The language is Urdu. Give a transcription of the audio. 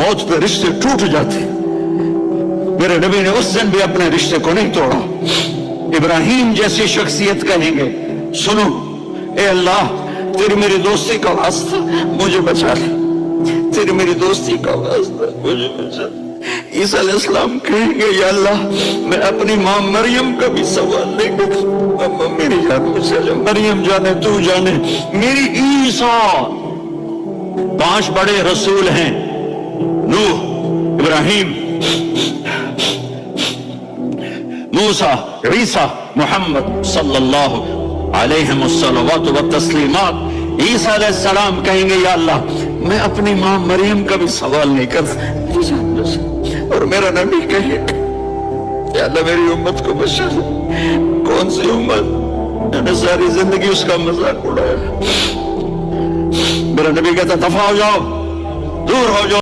موت پہ رشتے ٹوٹ جاتے. میرے نبی نے اس دن بھی اپنے رشتے کو نہیں توڑا. ابراہیم جیسی شخصیت کہیں گے سنو اے اللہ تیری میری دوستی کا واسطہ مجھے بچا لے, تیری میری دوستی کا واسطہ مجھے بچا لے. عیسیٰ علیہ السلام کہیں گے یا اللہ میں اپنی ماں مریم کا بھی سوال نہیں کرتا, میری جان مجھ سے مریم جانے تو جانے میری عیسیٰ. 5 بڑے رسول ہیں, نوح, ابراہیم, موسیٰ, عیسیٰ, محمد صلی اللہ علیہ الصلوات والتسلیمات. عیسیٰ علیہ السلام کہیں گے یا اللہ میں اپنی ماں مریم کا بھی سوال نہیں کرتا. اور میرا نبی کہے یا اللہ میری امت کو بچا لے. کون سی امت؟ میں نے ساری زندگی اس کا مذاق اڑایا. میرا نبی کہتا دفع ہو جاؤ, دور ہو جاؤ.